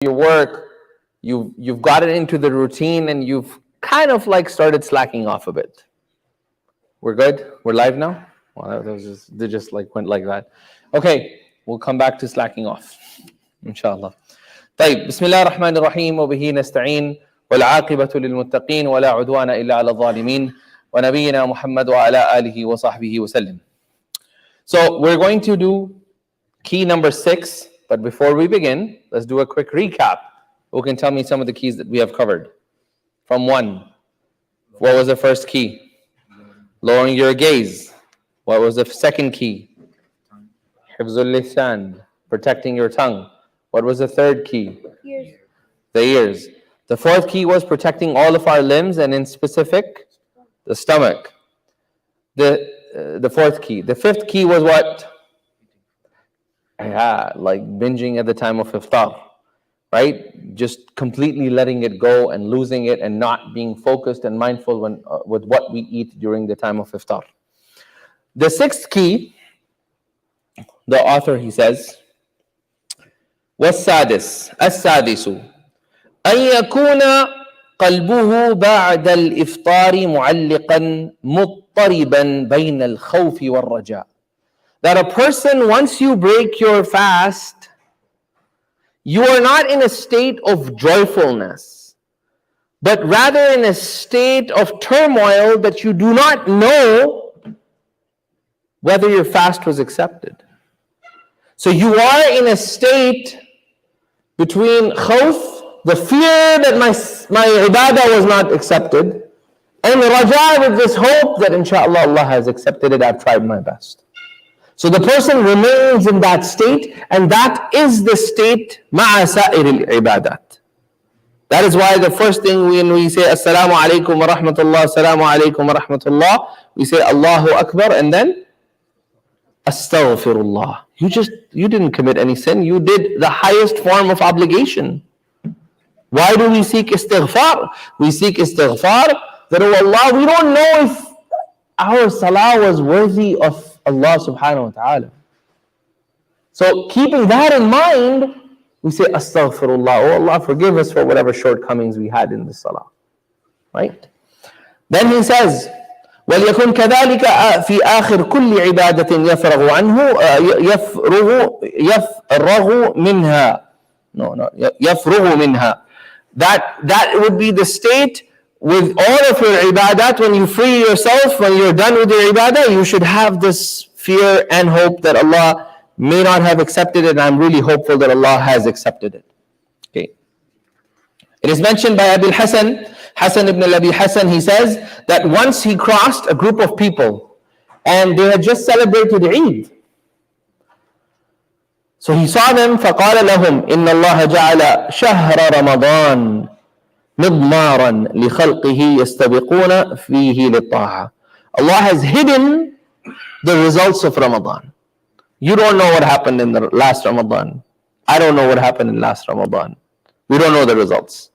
your work, you've gotten into the routine and you've kind of like started slacking off a bit. We're good? We're live now? Well, they just like went like that. Okay, we'll come back to slacking off, inshallah. طيب بسم الله الرحمن الرحيم وبه نستعين والعاقبة للمتقين ولا عدوان إلا على الظالمين ونبينا محمد وعلى آله وصحبه وسلم. So we're going to do key number 6, but before we begin, let's do a quick recap. Who can tell me some of the keys that we have covered? From 1, what was the first key? Lowering your gaze. What was the second key? Hifzul lisan, protecting your tongue. What was the third key? Ears. The ears. The fourth key was protecting all of our limbs, and in specific, the stomach. The fourth key. The fifth key was what? Yeah, like binging at the time of iftar, right? Just completely letting it go and losing it and not being focused and mindful with what we eat during the time of iftar. The sixth key, the author, he says, السادس أن يكون قلبه بعد الإفطار معلقا مضطربا بين الخوف والرجاء. That a person, once you break your fast, you are not in a state of joyfulness, but rather in a state of turmoil that you do not know whether your fast was accepted. So you are in a state between khawf, the fear that my ibadah was not accepted, and raja, with this hope that inshallah Allah has accepted it, I've tried my best. So the person remains in that state, and that is the state ma'a sa'ir al-ibadat. That is why the first thing when we say Assalamu alaikum wa rahmatullah, Assalamu alaikum wa rahmatullah, we say Allahu Akbar and then Astaghfirullah. You didn't commit any sin. You did the highest form of obligation. Why do we seek istighfar? We seek istighfar that, oh Allah, we don't know if our salah was worthy of Allah subhanahu wa ta'ala. So keeping that in mind, we say Astaghfirullah. Oh Allah, forgive us for whatever shortcomings we had in the salah. Right? Then he says, وَلْيَكُنْ كَذَلِكَ فِي آخِرِ كُلِّ عِبَادَةٍ يَفْرَغُ عَنْهُ يَفْرَغُ مِنْهَا. يَفْرُغُ مِنْهَا. That would be the state with all of your ibadat. When you free yourself, when you're done with your ibadah, you should have this fear and hope that Allah may not have accepted it, and I'm really hopeful that Allah has accepted it. Okay. It is mentioned by Abil Hassan ibn Abi Hassan, he says that once he crossed a group of people and they had just celebrated Eid. So he saw them, فَقَالَ لَهُمْ إِنَّ اللَّهَ جَعَلَ شَهْرَ رَمَضَانَ مِضْمَارًا لِخَلْقِهِ يَسْتَبِقُونَ فِيهِ لِلطَّاعَةِ. Allah has hidden the results of Ramadan. You don't know what happened in the last Ramadan. I don't know what happened in last Ramadan. We don't know the results.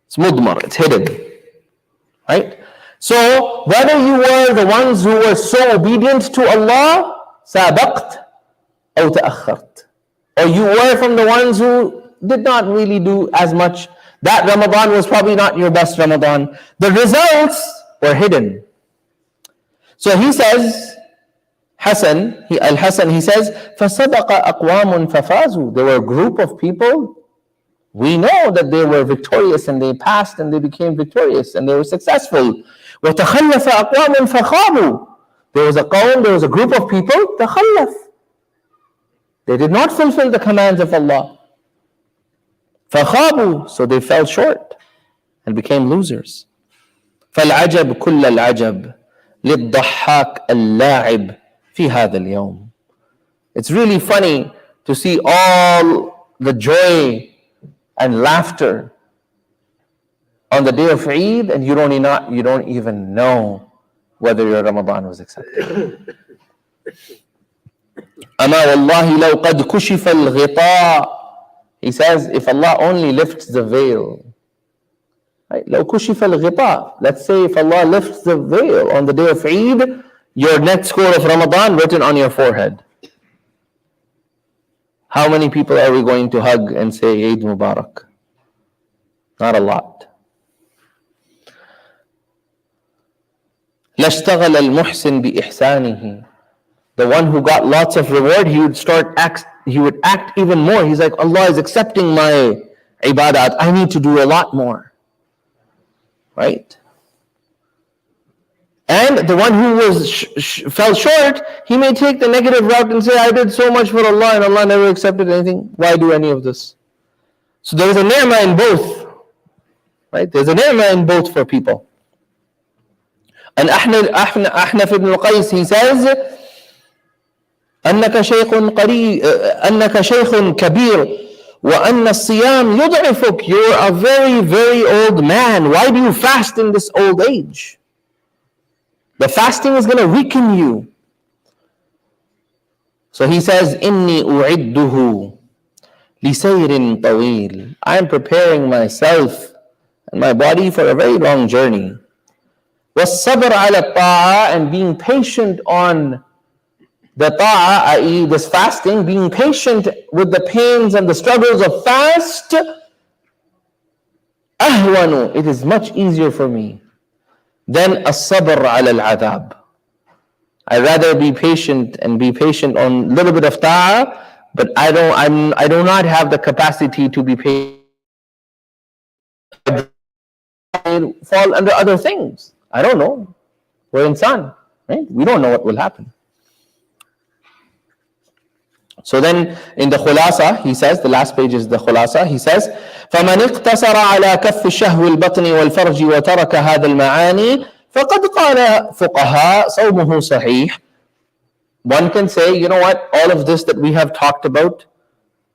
It's mudmar, it's hidden. Right? So, whether you were the ones who were so obedient to Allah, sabaqt, أو تأخرت, or you were from the ones who did not really do as much, that Ramadan was probably not your best Ramadan. The results were hidden. So he says, Al-Hasan, he says, فَصَدَقَ أَقْوَامٌ فَفَازُوا. There were a group of people, we know that they were victorious and they passed and they became victorious and they were successful. وَتَخَلَّفَ أَقْوَامٌ فَخَابُوا. There was a group of people, تَخَلَّفَ. They did not fulfill the commands of Allah. فَخَابُوا. So they fell short and became losers. فَالْعَجَبْ كُلَّ الْعَجَبْ لِلضَّحَّاكِ اللَّاعِبِ فِي هَذَا الْيَوْمِ. It's really funny to see all the joy and laughter on the day of Eid, and you don't even know whether your Ramadan was accepted. أَمَا وَاللَّهِ لَوْ قَدْ كُشِفَ الْغِطَاءِ. He says, if Allah only lifts the veil, right? لَوْ كُشِفَ الْغِطَاءِ. Let's say if Allah lifts the veil on the day of Eid, your net score of Ramadan written on your forehead. How many people are we going to hug and say Eid Mubarak? Not a lot. لَاشْتَغَلَ الْمُحْسِنُ بِإِحْسَانِهِ. The one who got lots of reward, he would act even more. He's like, Allah is accepting my ibadat. I need to do a lot more. Right? And the one who fell short, he may take the negative route and say, I did so much for Allah and Allah never accepted anything. Why do any of this? So there is a ni'mah in both. Right? There's a ni'mah in both for people. And Ahnaf ibn al-Qais, he says, أنك شيخ كبير وأن الصيام يضعفك. You're a very, very old man. Why do you fast in this old age? The fasting is going to weaken you. So he says, إني أعده لسير طويل. I am preparing myself and my body for a very long journey. والصبر على الطاعة, and being patient on the ta'ah, i.e. this fasting, being patient with the pains and the struggles of fast, أهون, it is much easier for me than الصبر على العذاب. I rather be patient and be patient on a little bit of ta'ah, but I do not have the capacity to be patient. I fall under other things. I don't know. We're insan, right? We don't know what will happen. So then in the khulasa, he says, the last page is the khulasa, he says, فَمَنِ اقْتَصَرَ عَلَى كَفِّ الشَّهْوِ الْبَطْنِ وَالْفَرْجِ وَتَرَكَ هَذَا الْمَعَانِي فَقَدْ قَالَ فُقَهَاء صَوْمُهُ صَحِيحٌ. One can say, you know what, all of this that we have talked about,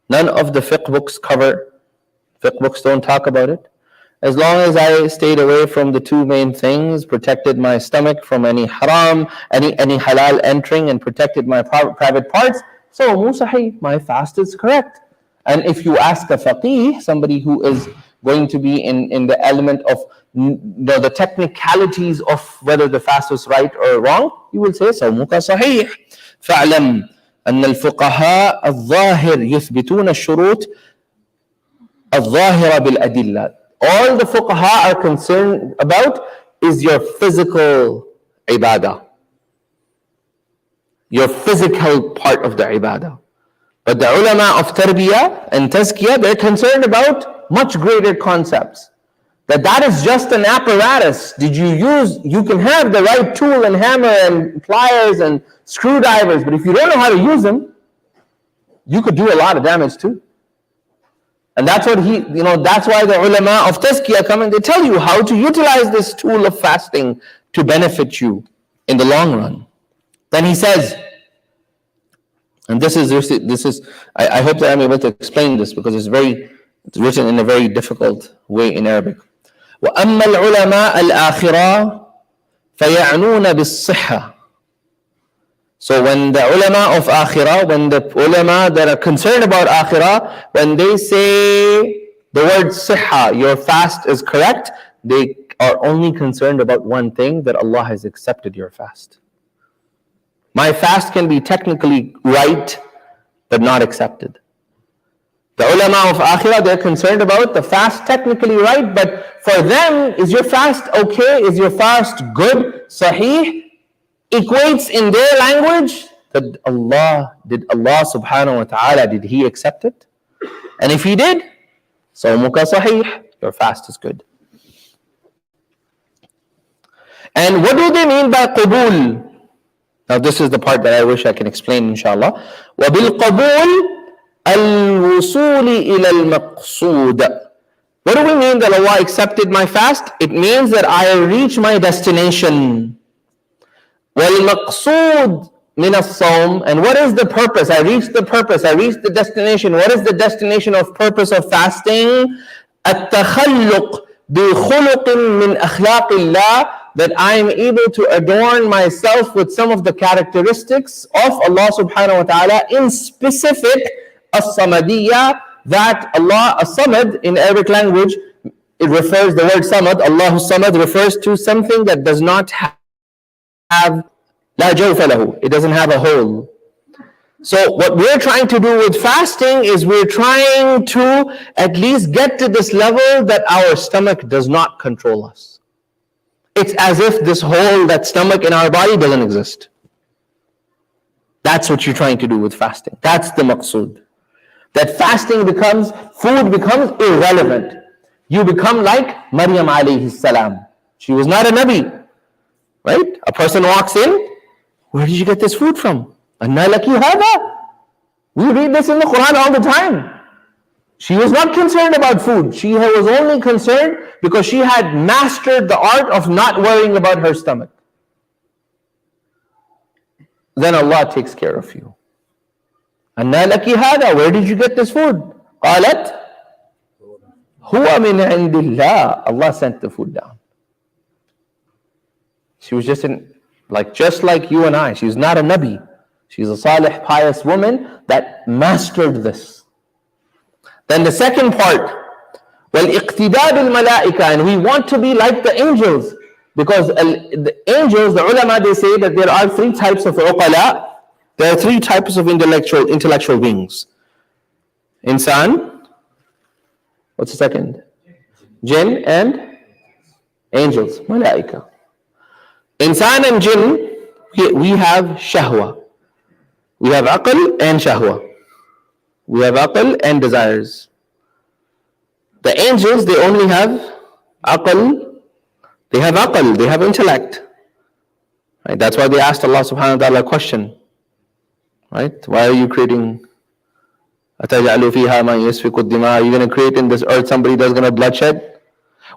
none of the fiqh books cover. Fiqh books don't talk about it. As long as I stayed away from the two main things, protected my stomach from any haram, any halal entering, and protected my private parts, so sahih, my fast is correct. And if you ask a faqih, somebody who is going to be in the element of the technicalities of whether the fast was right or wrong, you will say صومك صحيح. فاعلم أن الفقهاء الظاهر يثبتون الشروط الظاهرة بالأدلة. All the fuqaha are concerned about is your physical ibadah, your physical part of the ibadah. But the ulama of tarbiyah and tazkiyah, they're concerned about much greater concepts. That is just an apparatus. You can have the right tool and hammer and pliers and screwdrivers, but if you don't know how to use them, you could do a lot of damage too. And that's what that's why the ulama of tazkiyah come and they tell you how to utilize this tool of fasting to benefit you in the long run. Then he says, and this is I hope that I'm able to explain this because it's written in a very difficult way in Arabic. وَأَمَّا الْعُلَمَاءَ الْآخِرَةِ فَيَعْنُونَ بِالصِّحَّةِ. So when the ulama of akhirah, when the ulama that are concerned about akhirah, when they say the word sihha, your fast is correct, they are only concerned about one thing, that Allah has accepted your fast. My fast can be technically right, but not accepted. The ulama of akhirah, they're concerned about the fast technically right, but for them, is your fast okay? Is your fast good, sahih? Equates in their language that did Allah subhanahu wa ta'ala, did He accept it? And if He did, sawmuka sahih, your fast is good. And what do they mean by qabul? Now this is the part that I wish I can explain inshallah. وَبِالْقَبُولِ الْوُصُولِ إِلَى الْمَقْصُودِ. What do we mean that Allah accepted my fast? It means that I reach my destination. وَالْمَقْصُودِ مِنَ الصَّوْمِ. And what is the purpose? I reached the purpose. I reached the destination. What is the destination of purpose of fasting? التخلق بخلق من أخلاق الله. That I am able to adorn myself with some of the characteristics of Allah subhanahu wa ta'ala, in specific as-samadiyya, that Allah, as-samad in Arabic language, it refers, the word samad, Allahu samad refers to something that does not have la jawfa lahu, it doesn't have a hole. So what we're trying to do with fasting is we're trying to at least get to this level that our stomach does not control us. It's as if this hole, that stomach in our body doesn't exist. That's what you're trying to do with fasting. That's the maqsood. That fasting becomes, food becomes irrelevant. You become like Maryam alayhi salam. She was not a Nabi, right? A person walks in, where did you get this food from? Anna laki hada. We read this in the Quran all the time. She was not concerned about food. She was only concerned because she had mastered the art of not worrying about her stomach. Then Allah takes care of you. Anna laki hada. Where did you get this food? Qalat huwa min indillah. Allah sent the food down. She was just like you and I. She's not a Nabi. She's a salih, pious woman that mastered this. Then the second part, وَالْإِقْتِدَاء بِالْمَلَائِكَةِ, and we want to be like the angels. Because the angels, the ulama, they say that there are three types of uqala. There are three types of intellectual beings. Insan, what's the second? Jinn and angels, malaika. Insan and jinn, we have shahwa. We have aql and shahwa. We have aql and desires. The angels, they only have aql. They have aql, they have intellect. Right? That's why they asked Allah subhanahu wa ta'ala a question. Right? Why are you creating? أَتَجْعَلُ فِيهَا مَنْ يَسْفِكُ الدِّمَاءَ? Are you going to create in this earth somebody that's going to bloodshed?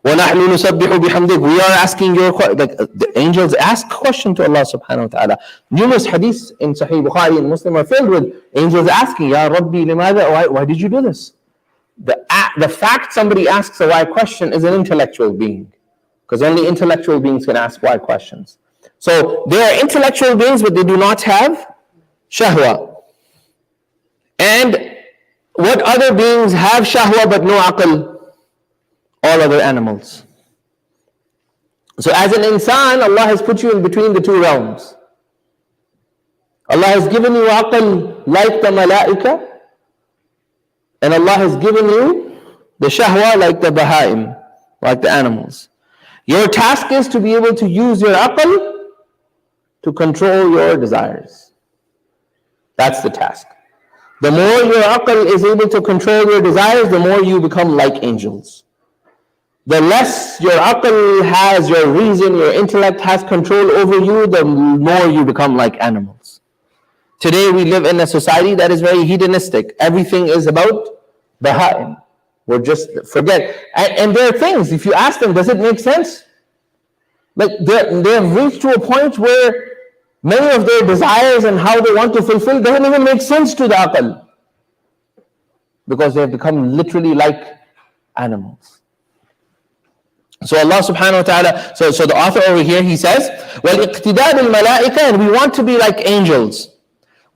وَنَحْنُ نُسَبِّحُ بِحَمْدِكَ. We are asking your question. Like the angels ask question to Allah subhanahu wa ta'ala. Numerous hadiths in Sahih Bukhari and Muslim are filled with angels asking, Ya Rabbi, limada? Why did you do this? The fact somebody asks a why question is an intellectual being. Because only intellectual beings can ask why questions. So they are intellectual beings, but they do not have shahwa. And what other beings have shahwa but no aql? All other animals. So as an insan, Allah has put you in between the two realms. Allah has given you aql like the malaika, and Allah has given you the shahwa like the bahaim, like the animals. Your task is to be able to use your aql to control your desires. That's the task. The more your aql is able to control your desires, the more you become like angels. The less your aql has, your reason, your intellect has control over you, the more you become like animals. Today we live in a society that is very hedonistic. Everything is about baha'im. We're just forget. And there are things, if you ask them, does it make sense? Like they have reached to a point where many of their desires and how they want to fulfill doesn't even make sense to the aql. Because they have become literally like animals. So Allah subhanahu wa ta'ala, so the author over here, he says, وَالْإِقْتِدَاء بِالْمَلَائِكَةِ, and we want to be like angels.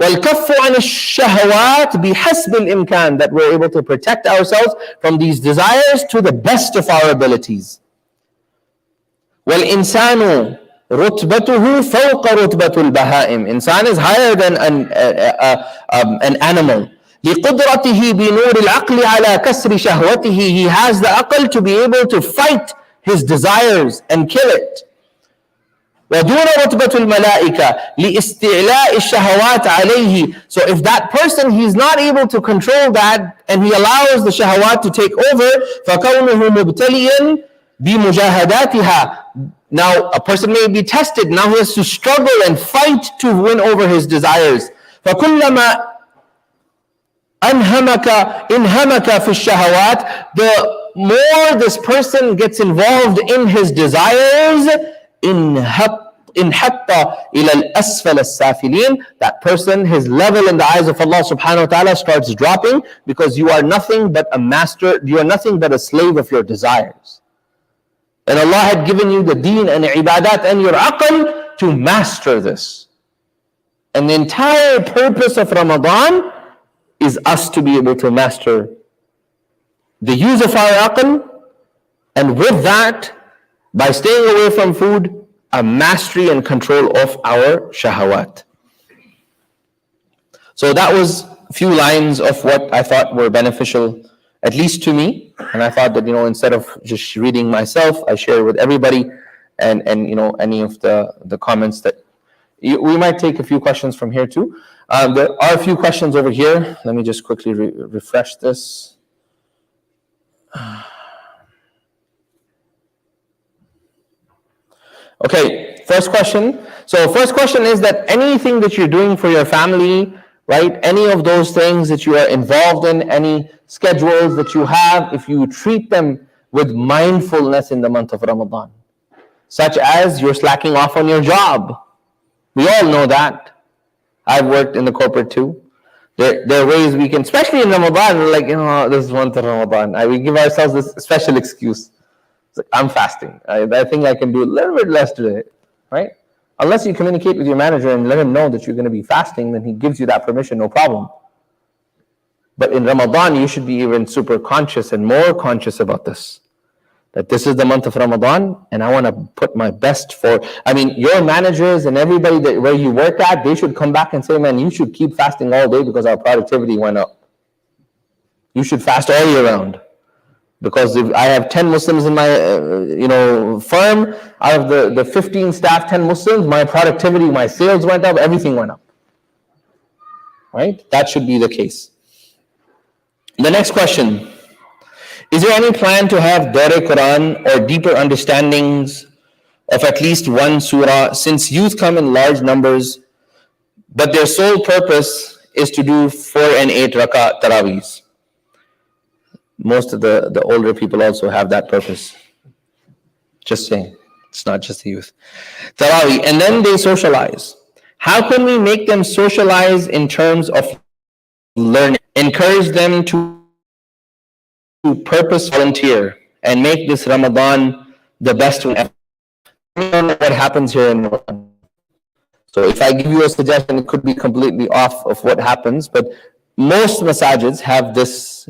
وَالْكَفُّ عَنِ الشَّهَوَاتِ بِحَسْبِ الْإِمْكَانِ, that we're able to protect ourselves from these desires to the best of our abilities. وَالْإِنسَانُ رُتْبَتُهُ فَوْقَ رُتْبَةُ الْبَهَائِمِ. Insan is higher than an animal. لِقُدْرَتِهِ بِنُورِ الْعَقْلِ عَلَى كَسْرِ شَهْوَتِهِ. He has the aql to be able to fight his desires and kill it. وَدُونَ رُتْبَةُ الْمَلَائِكَةِ لِإِسْتِعْلَاءِ الشَّهَوَاتِ عَلَيْهِ. So if that person, he's not able to control that and he allows the shahawat to take over, فَكَوْنُهُ مُبْتَلِيًا بِمُجَاهَدَاتِهَا. Now a person may be tested, now he has to struggle and fight to win over his desires. فَكُلَّمَا انهمك في الشهوات, the more this person gets involved in his desires, انحط إلى الأسفل السافلين, that person, his level in the eyes of Allah subhanahu wa ta'ala starts dropping, because you are nothing but a master, you are nothing but a slave of your desires. And Allah had given you the deen and ibadat and your aql to master this. And the entire purpose of Ramadan is us to be able to master the use of our aql, and with that, by staying away from food, a mastery and control of our shahawat. So that was a few lines of what I thought were beneficial, at least to me. And I thought that, instead of just reading myself, I share with everybody, and any of the comments that we might take a few questions from here too. There are a few questions over here. Let me just quickly refresh this. Okay, first question. So first question is that anything that you're doing for your family, right? Any of those things that you are involved in, any schedules that you have, if you treat them with mindfulness in the month of Ramadan, such as you're slacking off on your job. We all know that. I've worked in the corporate too. There are ways we can, especially in Ramadan, like, this is month of Ramadan. We give ourselves this special excuse. It's like, I'm fasting. I think I can do a little bit less today, right? Unless you communicate with your manager and let him know that you're going to be fasting, then he gives you that permission, no problem. But in Ramadan, you should be even super conscious and more conscious about this. That this is the month of Ramadan, and I want to put my best for, your managers and everybody where you work at, they should come back and say, man, you should keep fasting all day because our productivity went up. You should fast all year round. Because if I have 10 Muslims in my firm, out of the 15 staff, 10 Muslims, my productivity, my sales went up, everything went up. Right? That should be the case. The next question. Is there any plan to have Dawr Quran or deeper understandings of at least one surah, since youth come in large numbers, but their sole purpose is to do 4 and 8 rak'ah taraweehs? Most of the older people also have that purpose. Just saying, it's not just the youth. Taraweeh, and then they socialize. How can we make them socialize in terms of learning? Encourage them to purpose volunteer and make this Ramadan the best one ever. I don't know what happens here in Ramadan. So if I give you a suggestion, it could be completely off of what happens, but most masajids have this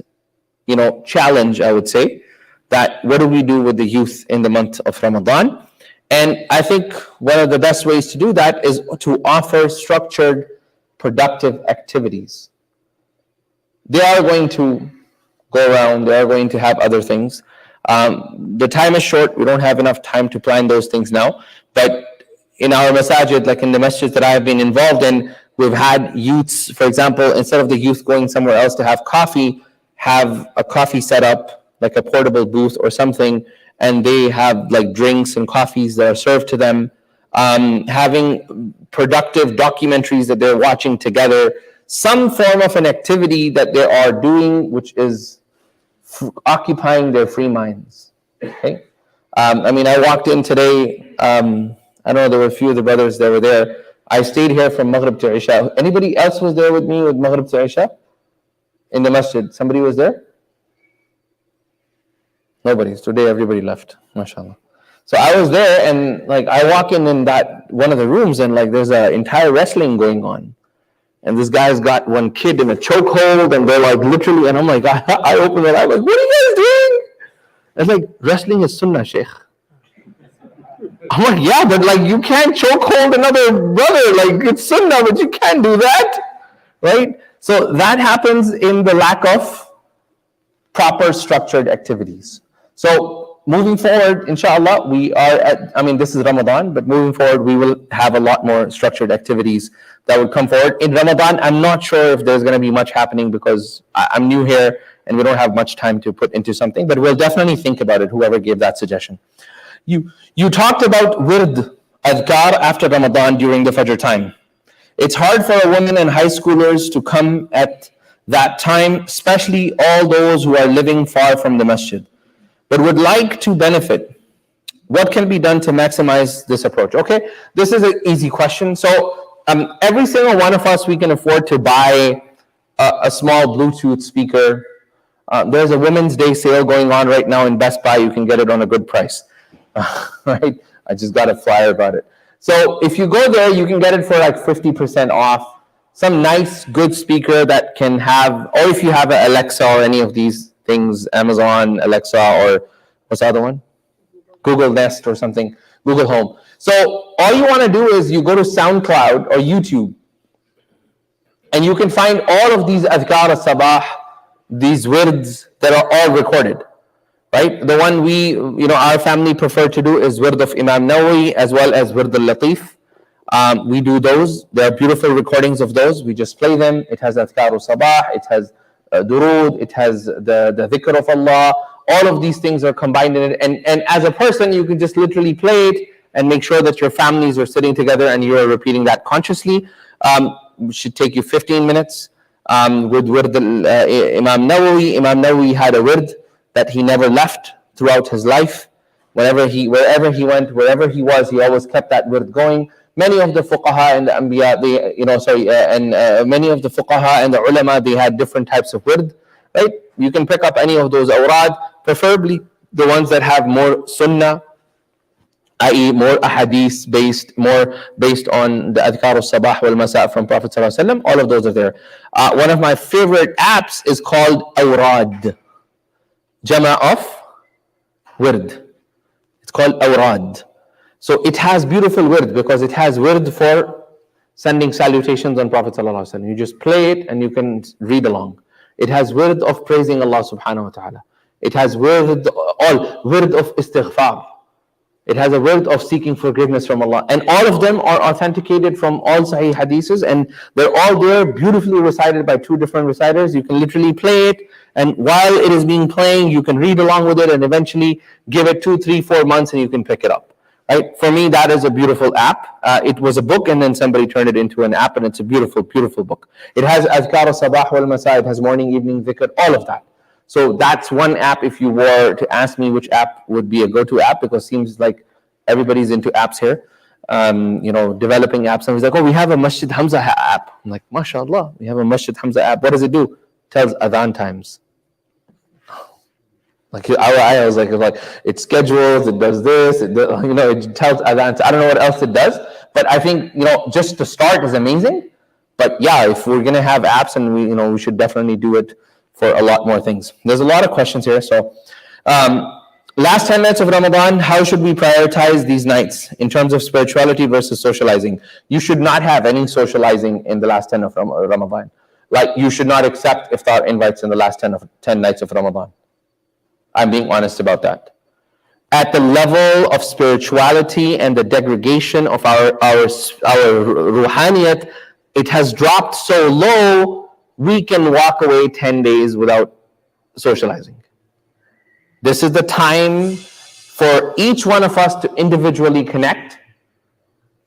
challenge, I would say, that what do we do with the youth in the month of Ramadan? And I think one of the best ways to do that is to offer structured, productive activities. They are going to go around, they are going to have other things. The time is short, we don't have enough time to plan those things now, but in our masajid, like in the masjids that I have been involved in, we've had youths, for example, instead of the youth going somewhere else to have coffee, have a coffee set up, like a portable booth or something, and they have like drinks and coffees that are served to them, having productive documentaries that they're watching together, some form of an activity that they are doing which is occupying their free minds. Okay, I walked in today. I know there were a few of the brothers that were there. I stayed here from Maghrib to Isha. Anybody else was there with me with Maghrib to Isha? In the masjid, somebody was there? Nobody. Today everybody left, mashallah. So I was there, and like I walk in that one of the rooms, and like there's an entire wrestling going on. And this guy's got one kid in a chokehold, and they're like literally, and I'm like, I open it, I'm like, what are you guys doing? It's like, wrestling is sunnah, Sheikh. I'm like, yeah, but like you can't chokehold another brother, like it's sunnah, but you can't do that, right? So that happens in the lack of proper structured activities. So moving forward, inshallah, we are at, this is Ramadan, but moving forward, we will have a lot more structured activities that would come forward. In Ramadan, I'm not sure if there's going to be much happening because I'm new here and we don't have much time to put into something, but we'll definitely think about it, whoever gave that suggestion. You talked about wird, adhkar after Ramadan during the Fajr time. It's hard for a woman and high schoolers to come at that time, especially all those who are living far from the masjid, but would like to benefit. What can be done to maximize this approach? Okay, this is an easy question. So every single one of us, we can afford to buy a small Bluetooth speaker. There's a Women's Day sale going on right now in Best Buy. You can get it on a good price. Right? I just got a flyer about it. So if you go there, you can get it for like 50% off. Some nice, good speaker that can have, or if you have an Alexa or any of these things, Amazon, Alexa, or what's the other one? Google Nest or something, Google Home. So all you want to do is you go to SoundCloud or YouTube, And you can find all of these adhkar al-sabah, these words that are all recorded. Right? The one our family prefer to do is wird of Imam Nawawi as well as wird al-Latif. We do those. There are beautiful recordings of those. We just play them. It has adhkar al-sabah, it has durood, it has the dhikr of Allah. All of these things are combined in it. And as a person, you can just literally play it and make sure that your families are sitting together and you are repeating that consciously. It should take you 15 minutes. With wird Imam Nawawi. Imam Nawawi had a wird that he never left throughout his life. Wherever he went, wherever he was, he always kept that wird going. Many of the fuqaha and the anbiya, many of the fuqaha and the ulama, they had different types of wird. Right? You can pick up any of those awrad, preferably the ones that have more sunnah, i.e. more ahadith based, more based on the adhkar al-sabah wal-masa from Prophet sallallahu alaihi wasallam. All of those are there. One of my favorite apps is called awrad. Jama of wird. It's called awrad. So it has beautiful wird because it has wird for sending salutations on Prophet sallallahu alaihi wasallam. You just play it and you can read along. It has wird of praising Allah subhanahu wa ta'ala. It has wird of istighfar. It has a wird of seeking forgiveness from Allah. And all of them are authenticated from all Sahih Hadiths, and they're all there, beautifully recited by two different reciters. You can literally play it, and while it is being playing, you can read along with it, and eventually give it 2, 3, 4 months, and you can pick it up. Right? For me, that is a beautiful app. It was a book, and then somebody turned it into an app, and it's a beautiful, beautiful book. It has Adhkar al-Sabah wal-Masa, it has morning, evening, dhikr, all of that. So that's one app. If you were to ask me which app would be a go-to app, because it seems like everybody's into apps here, developing apps. And he's like, oh, we have a Masjid Hamzah app. I'm like, mashallah, we have a Masjid Hamzah app. What does it do? It tells adhan times. Like I was like, it schedules, it does this, it tells adhan. I don't know what else it does, but I think just to start is amazing. But yeah, if we're gonna have apps, and we should definitely do it for a lot more things. There's a lot of questions here. So last 10 nights of Ramadan, how should we prioritize these nights in terms of spirituality versus socializing? You should not have any socializing in the last 10 of Ramadan. Like, you should not accept iftar invites in the last 10 nights of Ramadan. I'm being honest about that. At the level of spirituality and the degradation of our ruhaniyat, it has dropped so low, we can walk away 10 days without socializing. This is the time for each one of us to individually connect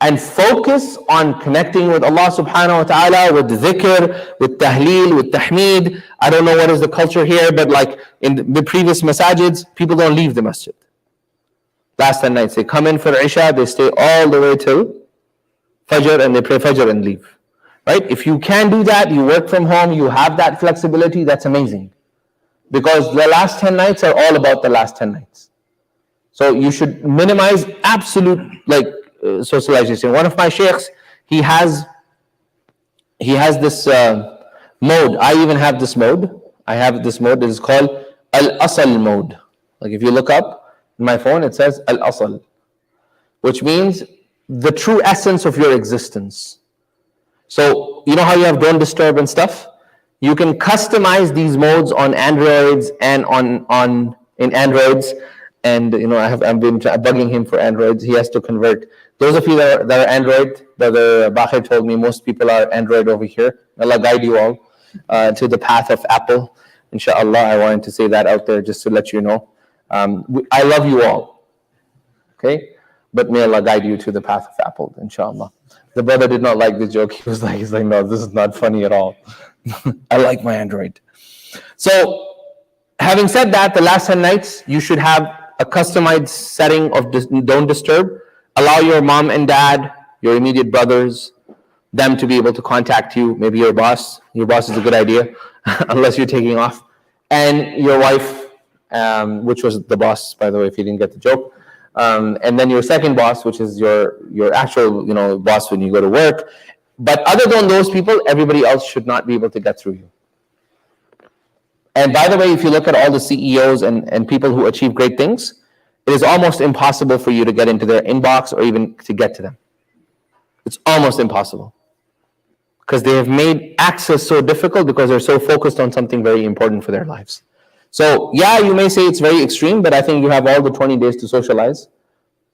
and focus on connecting with Allah subhanahu wa ta'ala, with dhikr, with tahleel, with tahmeed. I don't know what is the culture here, but like in the previous masajids, people don't leave the masjid. Last 10 nights, they come in for Isha, they stay all the way till Fajr, and they pray Fajr and leave. Right? If you can do that, you work from home, you have that flexibility, that's amazing. Because the last 10 nights are all about the last 10 nights. So you should minimize absolute socialization. One of my sheikhs, he has this mode. I even have this mode. I have this mode that is called Al-Asal mode. Like if you look up in my phone, it says Al-Asal, which means the true essence of your existence. So you know how you have don't disturb and stuff? You can customize these modes on Androids and in Androids, and I've been bugging him for Androids. He has to convert. Those of you that are Android, Brother Bakhir told me most people are Android over here. Allah guide you all to the path of Apple. Inshallah, I wanted to say that out there just to let you know. I love you all, okay? But may Allah guide you to the path of Apple, inshallah. The brother did not like the joke. He's like, no, this is not funny at all. I like my Android. So, having said that, the last 10 nights, you should have a customized setting of don't disturb. Allow your mom and dad, your immediate brothers, them to be able to contact you. Maybe your boss. Your boss is a good idea, unless you're taking off. And your wife, which was the boss, by the way, if you didn't get the joke. And then your second boss, which is your actual boss when you go to work. But other than those people, everybody else should not be able to get through you. And by the way, if you look at all the CEOs and people who achieve great things, it is almost impossible for you to get into their inbox or even to get to them. It's almost impossible. because they have made access so difficult because they're so focused on something very important for their lives. So yeah, you may say it's very extreme, but I think you have all the 20 days to socialize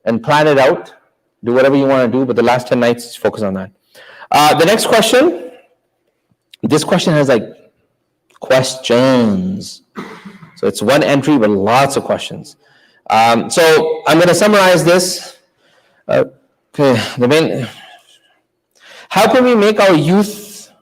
and plan it out. Do whatever you want to do, but the last 10 nights, focus on that. The next question. This question has like questions. So it's one entry, but lots of questions. So I'm going to summarize this. How can we make our youth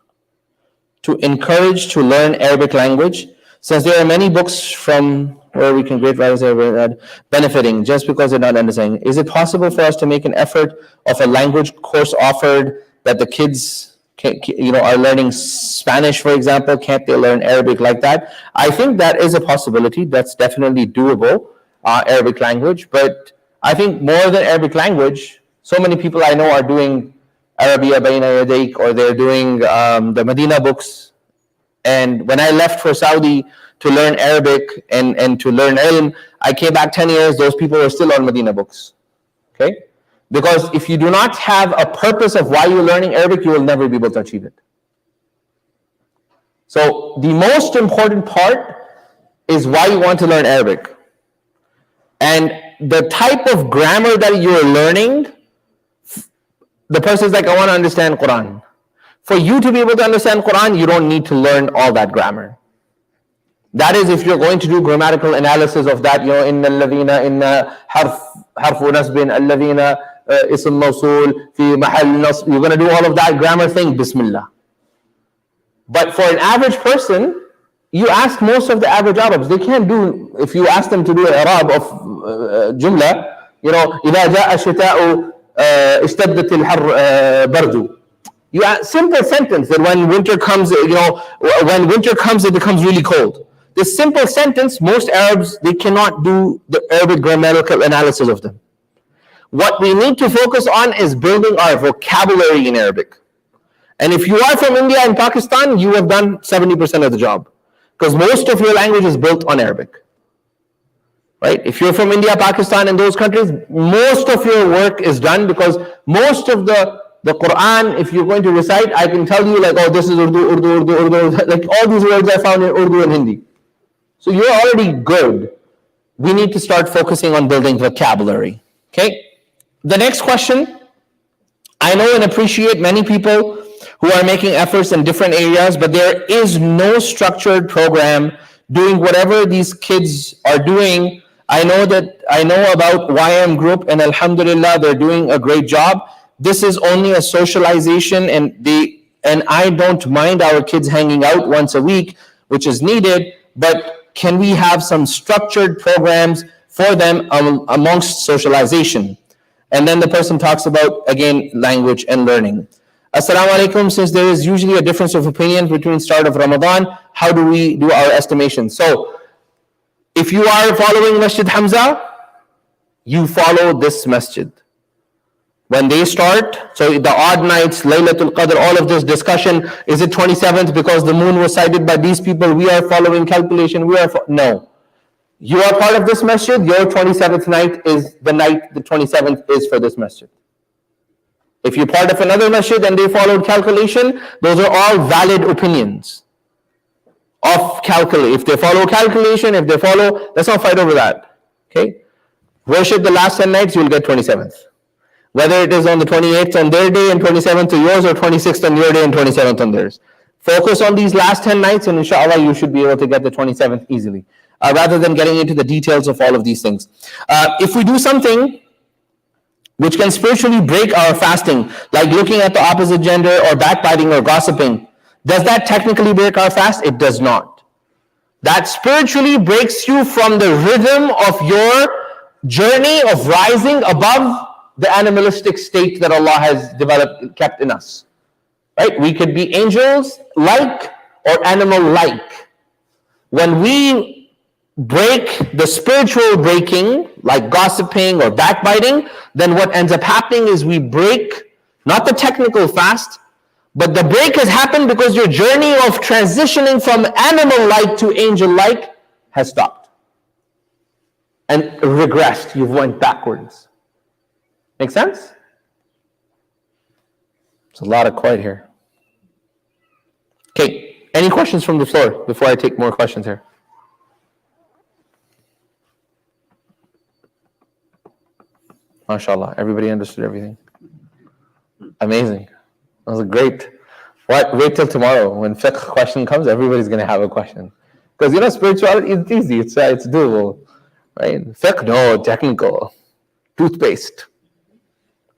to encourage to learn Arabic language, since there are many books from where we can great writers are benefiting just because they're not understanding? Is it possible for us to make an effort of a language course offered that the kids are learning Spanish, for example? Can't they learn Arabic like that? I think that is a possibility. That's definitely doable, Arabic language. But I think more than Arabic language, so many people I know are doing Arabiya Bayna Yadayk, or they're doing the Medina books. And when I left for Saudi to learn Arabic and to learn ilm, I came back 10 years, those people were still on Medina books. Okay? Because if you do not have a purpose of why you're learning Arabic, you will never be able to achieve it. So the most important part is why you want to learn Arabic. And the type of grammar that you're learning, the person is like, I want to understand Quran. For you to be able to understand Quran, you don't need to learn all that grammar. That is, if you're going to do grammatical analysis of that, inna alladhina, inna harfu nasbin, alladhina, ism mawsul, fi mahal nasb, you're going to do all of that grammar thing, bismillah. But for an average person, you ask most of the average Arabs, they can't do, if you ask them to do an Arab of jumla, إذا جاء الشتاء اشتدت الحر برد. You ask simple sentence that when winter comes, when winter comes, it becomes really cold. This simple sentence, most Arabs, they cannot do the Arabic grammatical analysis of them. What we need to focus on is building our vocabulary in Arabic. And if you are from India and Pakistan, you have done 70% of the job, because most of your language is built on Arabic. Right? If you're from India, Pakistan, and those countries, most of your work is done, because most of the Quran, if you're going to recite, I can tell you like, oh, this is Urdu, like all these words I found in Urdu and Hindi. So you're already good. We need to start focusing on building vocabulary. Okay? The next question, I know and appreciate many people who are making efforts in different areas, but there is no structured program doing whatever these kids are doing. I know about YM Group, and alhamdulillah, they're doing a great job. This is only a socialization, and I don't mind our kids hanging out once a week, which is needed, but can we have some structured programs for them amongst socialization? And then the person talks about, again, language and learning. Assalamu alaikum. Since there is usually a difference of opinion between start of Ramadan, how do we do our estimation? So, if you are following Masjid Hamzah, you follow this masjid. When they start, so the odd nights, Laylatul Qadr, all of this discussion, is it 27th because the moon was sighted by these people? We are following calculation. No. You are part of this masjid, your 27th night is the night, the 27th is for this masjid. If you're part of another masjid and they followed calculation, those are all valid opinions of calculation. If they follow calculation, let's not fight over that. Okay? Worship the last 10 nights, you'll get 27th. Whether it is on the 28th on their day and 27th to yours, or 26th on your day and 27th on theirs. Focus on these last 10 nights, and inshallah you should be able to get the 27th easily, rather than getting into the details of all of these things. If we do something which can spiritually break our fasting, like looking at the opposite gender or backbiting or gossiping, does that technically break our fast? It does not. That spiritually breaks you from the rhythm of your journey of rising above the animalistic state that Allah has developed, kept in us. Right? We could be angels-like or animal-like. When we break the spiritual breaking, like gossiping or backbiting, then what ends up happening is we break, not the technical fast, but the break has happened because your journey of transitioning from animal-like to angel-like has stopped. And regressed, you've went backwards. Make sense? It's a lot of quiet here. Okay, any questions from the floor before I take more questions here? MashaAllah, everybody understood everything. Amazing. That was great. What? Wait till tomorrow. When fiqh question comes, everybody's going to have a question. Because spirituality is easy. It's doable. Right? Fiqh, no, technical. Toothpaste.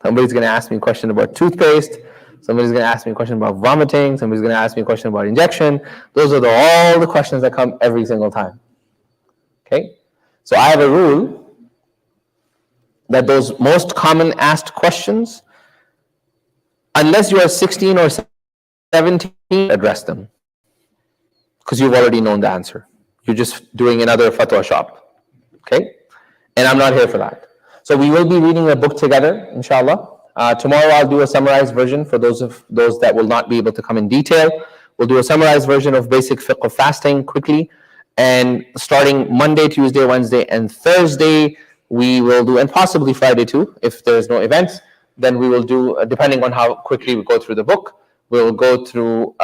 Somebody's going to ask me a question about toothpaste. Somebody's going to ask me a question about vomiting. Somebody's going to ask me a question about injection. Those are all the questions that come every single time. Okay? So I have a rule that those most common asked questions, unless you are 16 or 17, address them. Because you've already known the answer. You're just doing another fatwa shop. Okay? And I'm not here for that. So we will be reading a book together, inshallah. Tomorrow I'll do a summarized version for those that will not be able to come in detail. We'll do a summarized version of basic fiqh of fasting quickly. And starting Monday, Tuesday, Wednesday, and Thursday, we will do, and possibly Friday too, if there's no events, then we will do, depending on how quickly we go through the book, we'll go through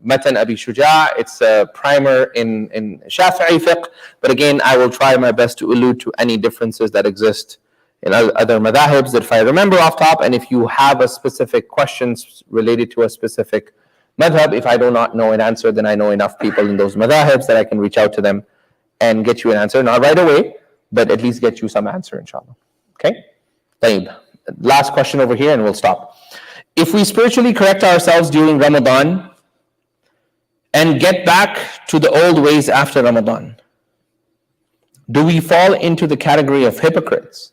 Matan Abi Shuja'. It's a primer in Shafi'i fiqh, but again, I will try my best to allude to any differences that exist in other madhahibs that if I remember off top, and if you have a specific questions related to a specific madhab, if I do not know an answer, then I know enough people in those madhahibs that I can reach out to them and get you an answer, not right away, but at least get you some answer, inshallah. Okay? Tayyib. Last question over here and we'll stop. If we spiritually correct ourselves during Ramadan and get back to the old ways after Ramadan, do we fall into the category of hypocrites?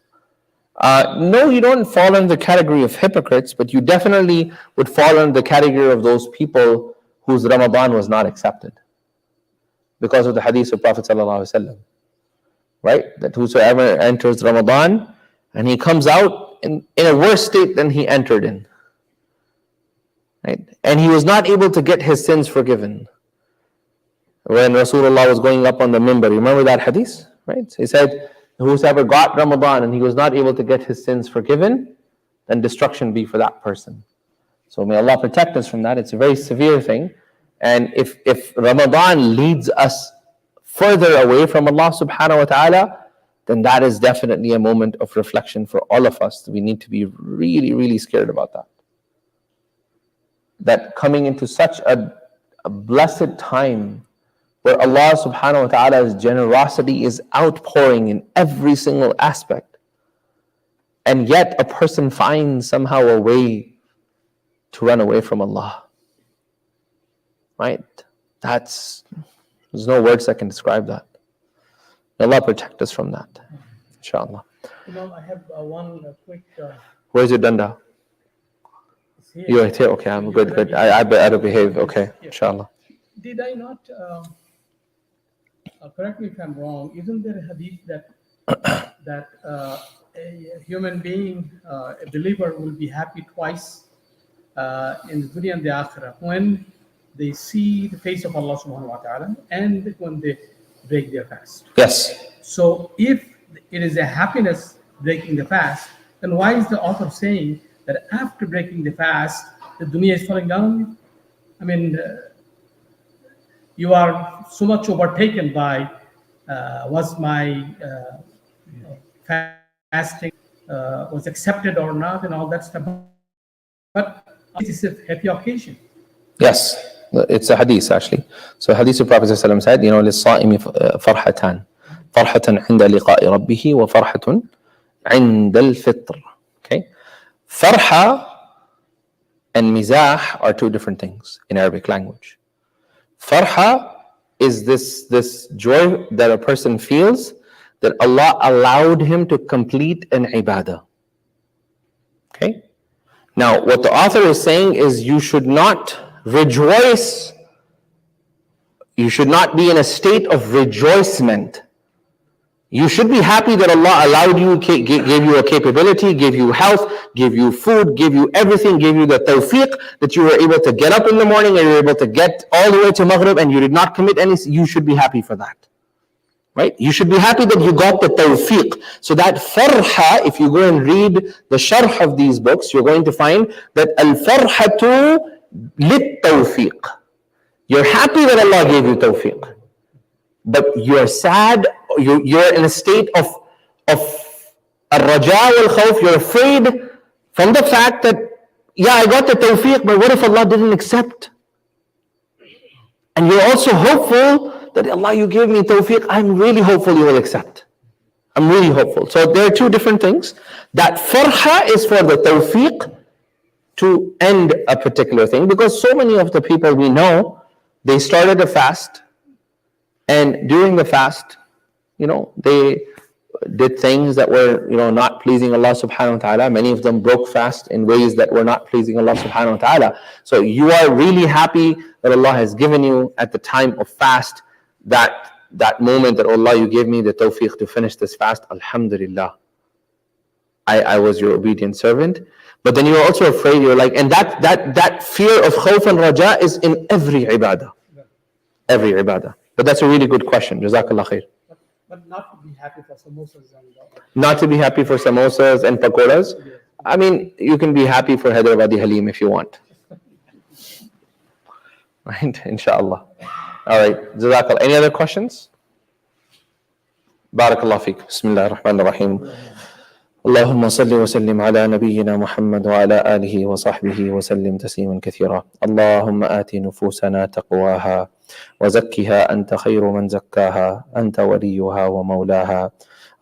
No, you don't fall in the category of hypocrites, but you definitely would fall in the category of those people whose Ramadan was not accepted because of the hadith of Prophet ﷺ. Right? That whosoever enters Ramadan and he comes out in a worse state than he entered in. Right? And he was not able to get his sins forgiven. When Rasulullah was going up on the minbar, remember that hadith? Right? He said, whosoever got Ramadan and he was not able to get his sins forgiven, then destruction be for that person. So may Allah protect us from that. It's a very severe thing. And if Ramadan leads us further away from Allah subhanahu wa ta'ala, then that is definitely a moment of reflection for all of us. We need to be really, really scared about that. That coming into such a blessed time where Allah subhanahu wa ta'ala's generosity is outpouring in every single aspect, and yet a person finds somehow a way to run away from Allah. Right? There's no words that can describe that. May Allah protect us from that, inshallah. I have one quick... Where's your danda? You're here, okay, I'm good. I better behave, okay, inshallah. Did I not, correct me if I'm wrong, isn't there a hadith that a human being, a believer, will be happy twice in the dunya and the akhirah, when they see the face of Allah subhanahu wa ta'ala and when they break their fast? Yes. So if it is a happiness breaking the fast, then why is the author saying that after breaking the fast, the dunya is falling down on you? I mean, you are so much overtaken by was my fasting was accepted or not and all that stuff. But it is a happy occasion. Yes. It's a hadith actually. So hadith of Prophet ﷺ said, للصائم فرحتان فرحة عند لقاء ربه وفرحة عند الفطر. Okay. Farha and mizah are two different things in Arabic language. Farha is this joy that a person feels that Allah allowed him to complete an ibadah. Okay. Now, what the author is saying is you should not rejoice. You should not be in a state of rejoicement. You should be happy that Allah allowed you, gave you a capability, gave you health, gave you food, gave you everything, gave you the tawfiq, that you were able to get up in the morning and you were able to get all the way to Maghrib and you did not commit any. You should be happy for that. Right? You should be happy that you got the tawfiq. So that farha, if you go and read the sharh of these books, you're going to find that al-farhatu للتوفيق. You're happy that Allah gave you tawfiq, but you're sad, you're in a state of al-raja wal-khawf. You're afraid from the fact that, yeah, I got the tawfiq, but what if Allah didn't accept? And you're also hopeful that, Allah, you gave me tawfiq, I'm really hopeful you will accept. I'm really hopeful. So there are two different things. That farha is for the tawfiq to end a particular thing, because so many of the people we know, they started a fast, and during the fast, they did things that were, not pleasing Allah subhanahu wa ta'ala. Many of them broke fast in ways that were not pleasing Allah subhanahu wa ta'ala. So you are really happy that Allah has given you at the time of fast that moment that, Allah, you gave me the tawfiq to finish this fast. Alhamdulillah, I was your obedient servant. But then you're also afraid, you're like, and that fear of khawf and raja is in every ibadah. Every ibadah. But that's a really good question. Jazakallah khair. But not to be happy for samosas and not to be happy for samosas and pakoras. I mean, you can be happy for Hyderabadi Halim if you want. Right? Inshallah. All right. Jazakallah. Any other questions? Barakallah feek. Bismillah ar-Rahman ar-Rahim. اللهم صل وسلم على نبينا محمد وعلى آله وصحبه وسلم تسليما كثيرا. اللهم آت نفوسنا تقواها وزكها أنت خير من زكاها أنت وليها ومولاها.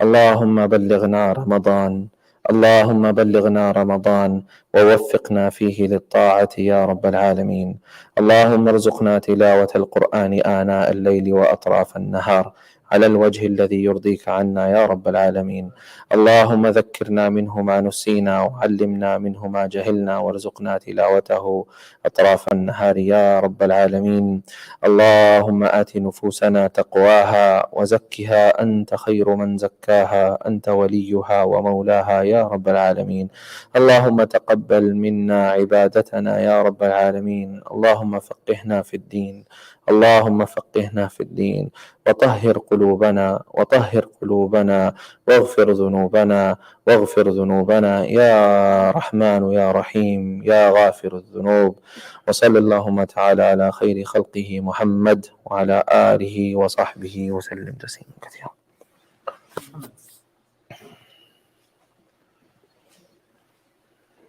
اللهم بلغنا رمضان، اللهم بلغنا رمضان ووفقنا فيه للطاعة يا رب العالمين. اللهم ارزقنا تلاوة القرآن آناء الليل وأطراف النهار على الوجه الذي يرضيك عنا يا رب العالمين. اللهم ذكرنا منه ما نسينا وعلمنا منه ما جهلنا وارزقنا تلاوته أطراف النهار يا رب العالمين. اللهم آت نفوسنا تقواها وزكها أنت خير من زكاها أنت وليها ومولاها يا رب العالمين. اللهم تقبل منا عبادتنا يا رب العالمين. اللهم فقهنا في الدين، اللهم فقهنا في الدين، وطهر قلوبنا واغفر ذنوبنا يا رحمن يا رحيم يا غافر الذنوب. وصلى اللهم تعالى على خير خلقه محمد وعلى آله وصحبه وسلم تسليما كثيرا.